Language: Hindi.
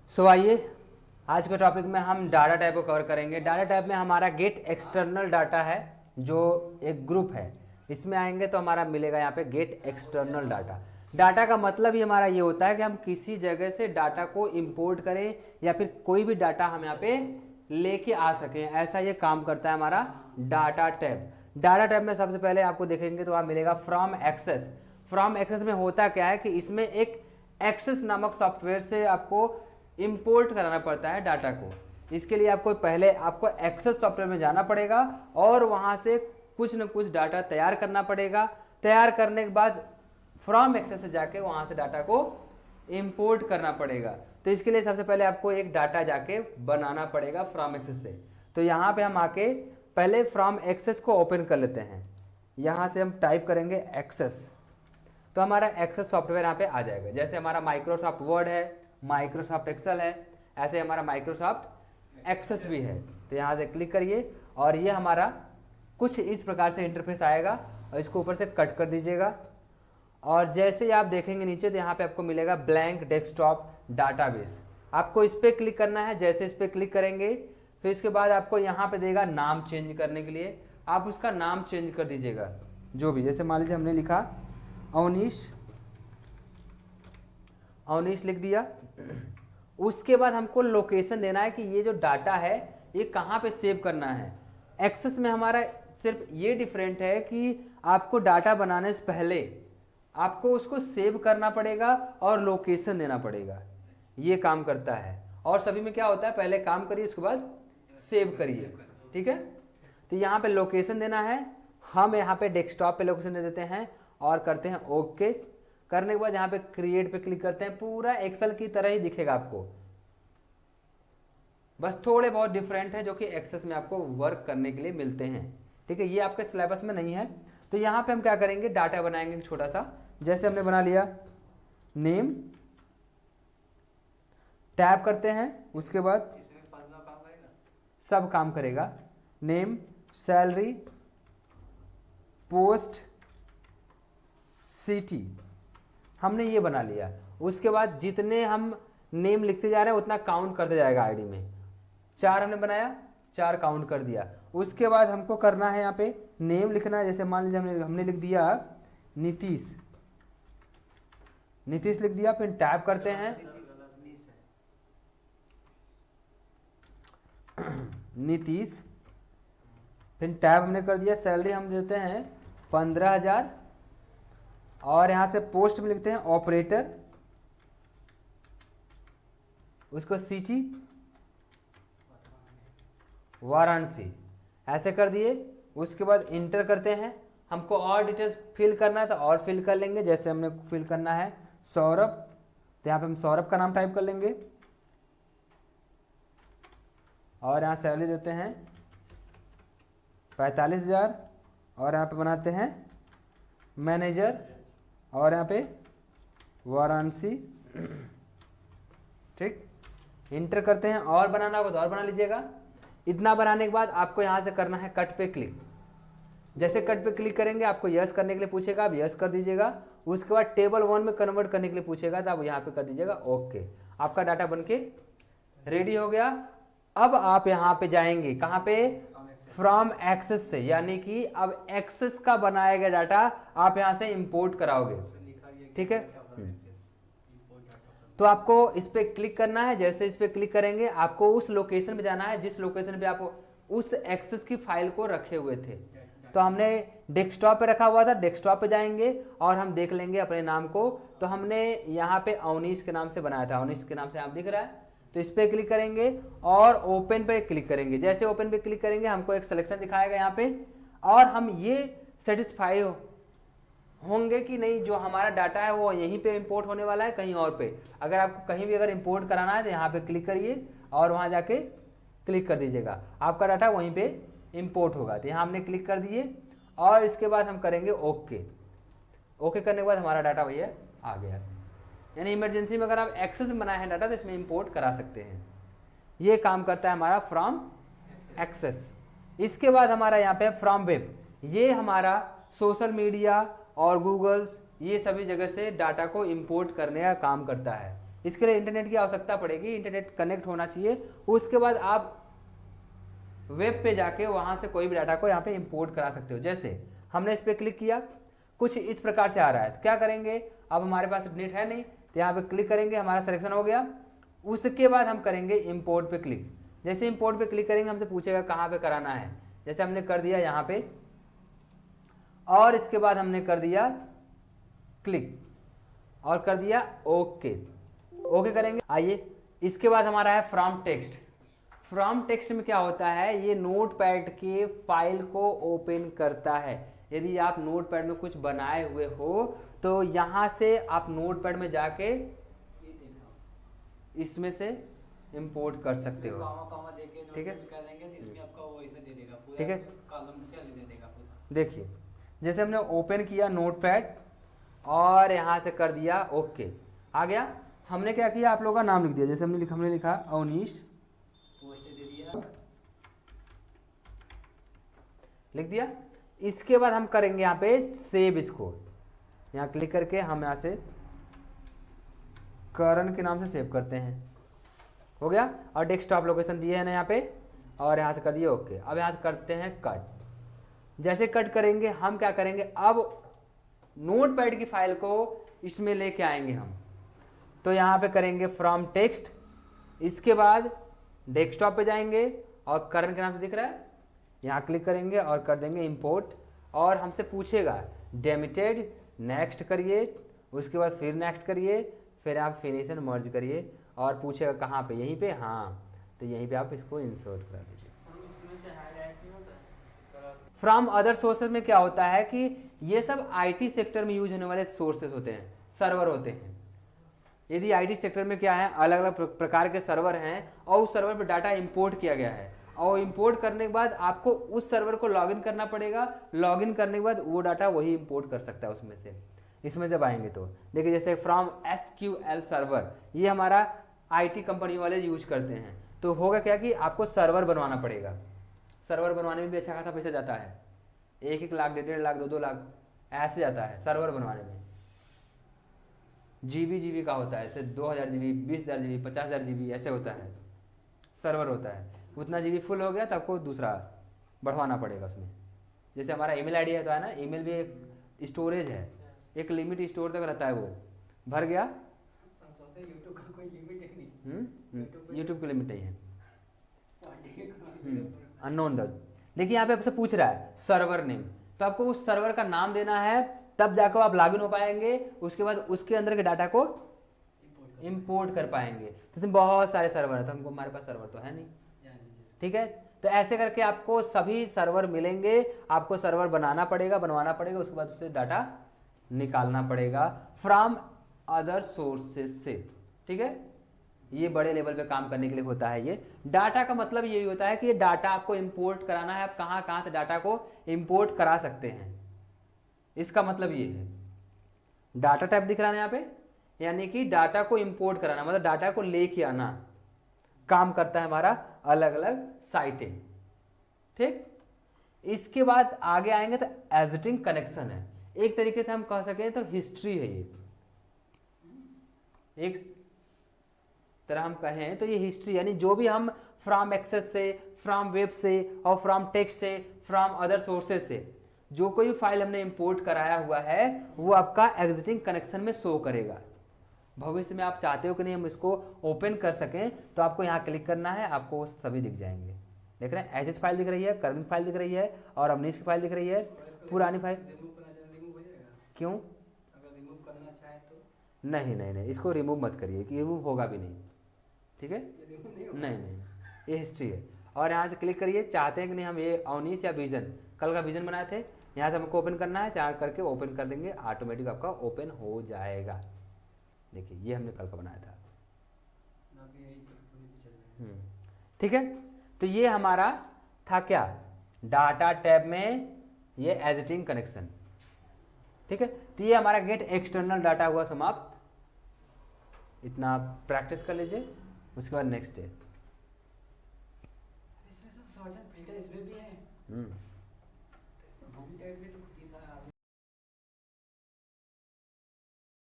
आइए आज के टॉपिक में हम डाटा टाइप को कवर करेंगे। डाटा टाइप में हमारा गेट एक्सटर्नल डाटा है जो एक ग्रुप है, इसमें आएंगे तो हमारा मिलेगा यहाँ पे गेट एक्सटर्नल डाटा। डाटा का मतलब ही हमारा ये होता है कि हम किसी जगह से डाटा को इंपोर्ट करें या फिर कोई भी डाटा हम यहाँ पे लेके आ सकें, ऐसा ये काम करता है हमारा डाटा टाइप। डाटा टाइप में सबसे पहले आपको देखेंगे तो आप मिलेगा फ्रॉम एक्सेस। फ्रॉम एक्सेस में होता क्या है कि इसमें एक एक्सेस नामक सॉफ्टवेयर से आपको इंपोर्ट कराना पड़ता है डाटा को। इसके लिए आपको पहले आपको एक्सेस सॉफ्टवेयर में जाना पड़ेगा और वहां से कुछ न कुछ डाटा तैयार करना पड़ेगा। तैयार करने के बाद फ्रॉम एक्सेस से जाके वहां से डाटा को इंपोर्ट करना पड़ेगा। तो इसके लिए सबसे पहले आपको एक डाटा जाके बनाना पड़ेगा फ्रॉम एक्सेस से। तो यहाँ पे हम आके पहले फ्रॉम एक्सेस को ओपन कर लेते हैं। यहाँ से हम टाइप करेंगे एक्सेस, तो हमारा एक्सेस सॉफ्टवेयर यहाँ पे आ जाएगा। जैसे हमारा माइक्रोसॉफ्ट वर्ड है, माइक्रोसॉफ्ट एक्सेल है, ऐसे हमारा माइक्रोसॉफ्ट एक्सेस भी है। तो यहाँ से क्लिक करिए और ये हमारा कुछ इस प्रकार से इंटरफेस आएगा और इसको ऊपर से कट कर दीजिएगा। और जैसे ही आप देखेंगे नीचे तो यहाँ पे आपको मिलेगा ब्लैंक डेस्कटॉप डाटाबेस। आपको इस पर क्लिक करना है। जैसे इस पर क्लिक करेंगे फिर इसके बाद आपको यहाँ पे देगा नाम चेंज करने के लिए, आप उसका नाम चेंज कर दीजिएगा जो भी। जैसे मान लीजिए हमने लिखा अवनीश लिख दिया। उसके बाद हमको लोकेशन देना है कि ये जो डाटा है ये कहाँ पे सेव करना है। एक्सेस में हमारा सिर्फ ये डिफरेंट है कि आपको डाटा बनाने से पहले आपको उसको सेव करना पड़ेगा और लोकेशन देना पड़ेगा, ये काम करता है। और सभी में क्या होता है, पहले काम करिए उसके बाद सेव करिए, ठीक है। तो यहाँ पे लोकेशन देना है, हम यहाँ पे डेस्कटॉप पे लोकेशन दे देते हैं और करते हैं ओके। करने के बाद यहाँ पे क्रिएट पे क्लिक करते हैं। पूरा एक्सेल की तरह ही दिखेगा आपको, बस थोड़े बहुत डिफरेंट है जो कि एक्सेस में आपको वर्क करने के लिए मिलते हैं, ठीक है। ये आपके सिलेबस में नहीं है। तो यहाँ पे हम क्या करेंगे, डाटा बनाएंगे छोटा सा। जैसे हमने बना लिया नेम, टैब करते हैं, उसके बाद सब काम करेगा। नेम, सैलरी, पोस्ट, सिटी, हमने ये बना लिया। उसके बाद जितने हम नेम लिखते जा रहे हैं उतना काउंट करते जाएगा आईडी में। 4 हमने बनाया, 4 काउंट कर दिया। उसके बाद हमको करना है यहाँ पे नेम लिखना है। जैसे मान लीजिए हमने लिख दिया नीतीश, नीतीश लिख दिया। फिर टैब करते हैं नीतीश, फिर टैब हमने कर दिया। सैलरी हम देते हैं 15,000 और यहां से पोस्ट में लिखते हैं ऑपरेटर, उसको सिटी वाराणसी, ऐसे कर दिए। उसके बाद इंटर करते हैं। हमको और डिटेल्स फिल करना है तो और फिल कर लेंगे। जैसे हमने फिल करना है सौरभ, तो यहाँ पे हम सौरभ का नाम टाइप कर लेंगे और यहाँ सैलरी देते हैं 45,000 और यहाँ पे बनाते हैं मैनेजर और यहाँ पे वाराणसी, ठीक। इंटर करते हैं। और बनाना होगा तो और बना लीजिएगा। इतना बनाने के बाद आपको यहाँ से करना है कट पे क्लिक। जैसे कट पे क्लिक करेंगे आपको यस करने के लिए पूछेगा, आप यस कर दीजिएगा। उसके बाद टेबल 1 में कन्वर्ट करने के लिए पूछेगा तो आप यहाँ पे कर दीजिएगा ओके। आपका डाटा बनके रेडी हो गया। अब आप यहाँ पे जाएंगे कहाँ पे, फ्रॉम एक्सेस से, यानी कि अब एक्सेस का बनाया गया डाटा आप यहाँ से इंपोर्ट कराओगे, ठीक है। तो आपको इस पे क्लिक करना है। जैसे इस पे क्लिक करेंगे आपको उस लोकेशन पे जाना है जिस लोकेशन पे आप उस एक्सेस की फाइल को रखे हुए थे। तो हमने डेस्कटॉप पे रखा हुआ था, डेस्कटॉप पे जाएंगे और हम देख लेंगे अपने नाम को। तो हमने यहाँ पे अवनीश के नाम से बनाया था, अवनीश के नाम से आप दिख रहा है। तो इस पे क्लिक करेंगे और ओपन पे क्लिक करेंगे। जैसे ओपन पे क्लिक करेंगे हमको एक सिलेक्शन दिखाएगा यहाँ पे और हम ये सेटिस्फाई होंगे कि नहीं जो हमारा डाटा है वो यहीं पे इंपोर्ट होने वाला है कहीं और पे। अगर आपको कहीं भी अगर इंपोर्ट कराना है तो यहाँ पे क्लिक करिए और वहाँ जाके क्लिक कर दीजिएगा, आपका डाटा वहीं पे इंपोर्ट होगा। तो यहाँ हमने क्लिक कर दिए और इसके बाद हम करेंगे ओके। ओके करने के बाद हमारा डाटा भैया आ गया। यानी इमरजेंसी में अगर आप एक्सेस में बनाए हैं डाटा तो इसमें इंपोर्ट करा सकते हैं। ये काम करता है हमारा फ्रॉम एक्सेस। इसके बाद हमारा यहाँ पे फ्रॉम वेब, ये हमारा सोशल मीडिया और गूगल्स ये सभी जगह से डाटा को इंपोर्ट करने का काम करता है। इसके लिए इंटरनेट की आवश्यकता पड़ेगी, इंटरनेट कनेक्ट होना चाहिए। उसके बाद आप वेब पे जाके वहां से कोई भी डाटा को यहाँ पे इंपोर्ट करा सकते हो। जैसे हमने इस पर क्लिक किया, कुछ इस प्रकार से आ रहा है, तो क्या करेंगे, अब हमारे पास नेट है नहीं तो यहाँ पे क्लिक करेंगे, हमारा सिलेक्शन हो गया। उसके बाद हम करेंगे इंपोर्ट पे क्लिक। जैसे इंपोर्ट पे क्लिक करेंगे हमसे पूछेगा कहाँ पे कराना है, जैसे हमने कर दिया यहाँ पे, और इसके बाद हमने कर दिया क्लिक और कर दिया ओके। ओके करेंगे। आइए इसके बाद हमारा है फ्रॉम टेक्स्ट। फ्रॉम टेक्स्ट में क्या होता है, ये नोटपैड के फाइल को ओपन करता है। यदि आप नोटपैड में कुछ बनाए हुए हो तो यहाँ से आप नोटपैड में जाके इसमें से इंपोर्ट कर सकते हो। ठीक है, ठीक है। देखिए जैसे हमने ओपन किया नोटपैड और यहाँ से कर दिया ओके, आ गया। हमने क्या किया, आप लोगों का नाम लिख दिया। जैसे हमने लिखा अवनीश, लिख दिया। इसके बाद हम करेंगे यहाँ पे सेव इसको, यहाँ क्लिक करके हम यहाँ से करण के नाम से सेव करते हैं, हो गया। और डेस्कटॉप लोकेशन दिए है ना यहाँ पे, और यहाँ से कर दिए ओके। अब यहाँ से करते हैं कट। जैसे कट करेंगे हम क्या करेंगे, अब नोटपैड की फाइल को इसमें लेके आएंगे हम, तो यहाँ पे करेंगे फ्रॉम टेक्स्ट। इसके बाद डेस्कटॉप पे जाएंगे और करण के नाम से दिख रहा है, यहाँ क्लिक करेंगे और कर देंगे इंपोर्ट। और हमसे पूछेगा डेमिटेड, नेक्स्ट करिए, उसके बाद फिर नेक्स्ट करिए, फिर आप फिनिश एंड मर्ज करिए, और पूछेगा कहाँ पे, यहीं पे, हाँ तो यहीं पे आप इसको इंसर्ट कर दीजिए। फ्रॉम अदर सोर्सेज में क्या होता है कि ये सब आईटी सेक्टर में यूज होने वाले सोर्सेज होते हैं, सर्वर होते हैं। यदि आईटी सेक्टर में क्या है, अलग अलग प्रकार के सर्वर हैं और उस सर्वर पर डाटा इंपोर्ट किया गया है, और इंपोर्ट करने के बाद आपको उस सर्वर को लॉगिन करना पड़ेगा। लॉगिन करने के बाद वो डाटा वही इंपोर्ट कर सकता है उसमें से। इसमें जब आएंगे तो देखिए, जैसे फ्रॉम SQL सर्वर, ये हमारा आईटी कंपनी वाले यूज करते हैं। तो होगा क्या कि आपको सर्वर बनवाना पड़ेगा। सर्वर बनवाने में भी अच्छा खासा पैसा जाता है, 1-1 लाख, 1.5 लाख, 2-2 लाख ऐसे जाता है सर्वर बनवाने में। जीबी का होता है, जैसे 2000 GB, 20,000 GB, 50,000 GB ऐसे होता है, सर्वर होता है। उतना जीबी फुल हो गया तो आपको दूसरा बढ़वाना पड़ेगा उसमें। जैसे हमारा ईमेल आईडी है तो है ना, ईमेल भी एक स्टोरेज है, एक लिमिट स्टोर तक रहता है, वो भर गया। यूट्यूब की लिमिट नहीं है, अननोन द। देखिए यहाँ पे आपसे पूछ रहा है सर्वर नेम, तो आपको उस सर्वर का नाम देना है, तब जाकर आप लॉगिन हो पाएंगे। उसके बाद उसके अंदर के डाटा को इंपोर्ट कर पाएंगे। तो इसमें बहुत सारे सर्वर है, तो हमको, हमारे पास सर्वर तो है नहीं, ठीक है। तो ऐसे करके आपको सभी सर्वर मिलेंगे, आपको सर्वर बनवाना पड़ेगा, उसके बाद उससे डाटा निकालना पड़ेगा फ्रॉम अदर सोर्सेज से, ठीक है। ये बड़े लेवल पे काम करने के लिए होता है। ये डाटा का मतलब यही होता है कि ये डाटा आपको इंपोर्ट कराना है, आप कहाँ कहाँ से डाटा को इंपोर्ट करा सकते हैं, इसका मतलब ये है। डाटा टाइप दिख रहा है यहाँ पे, यानी कि डाटा को इंपोर्ट कराना, मतलब डाटा को लेके आना काम करता है हमारा अलग अलग साइटें, ठीक। इसके बाद आगे आएंगे तो एग्जिटिंग कनेक्शन है, एक तरीके से हम कह सकें तो हिस्ट्री है। ये एक तरह हम कहें तो ये हिस्ट्री, यानी जो भी हम फ्रॉम एक्सेस से, फ्रॉम वेब से और फ्रॉम टेक्स्ट से, फ्रॉम अदर सोर्सेज से जो कोई फाइल हमने इंपोर्ट कराया हुआ है वो आपका एग्जिटिंग कनेक्शन में शो करेगा। भविष्य में आप चाहते हो कि नहीं हम इसको ओपन कर सकें, तो आपको यहाँ क्लिक करना है, आपको सभी दिख जाएंगे। देख रहे हैं, एचएस फाइल दिख रही है, करंट फाइल दिख रही है, और अवनीश की फाइल दिख रही है, पुरानी फाइल। क्यों? अगर रिमूव करना चाहे तो नहीं, इसको रिमूव मत करिए, कि रिमूव होगा भी नहीं, ठीक है। नहीं, ये हिस्ट्री है। और यहाँ से क्लिक करिए, चाहते हैं कि नहीं हम ये अवनीश या विजन, कल का विजन बनाए थे, यहाँ से हमको ओपन करना है, यहाँ करके ओपन कर देंगे, ऑटोमेटिक आपका ओपन हो जाएगा। देखिए ये हमने कल का बनाया था, ठीक है। तो ये हमारा था क्या, डाटा टैब में ये एडिटिंग कनेक्शन, ठीक है। तो ये हमारा गेट एक्सटर्नल डाटा हुआ समाप्त। इतना प्रैक्टिस कर लीजिए, उसके बाद नेक्स्ट डे। इसमें सर सॉर्ट एंड फिल्टर इसमें भी है।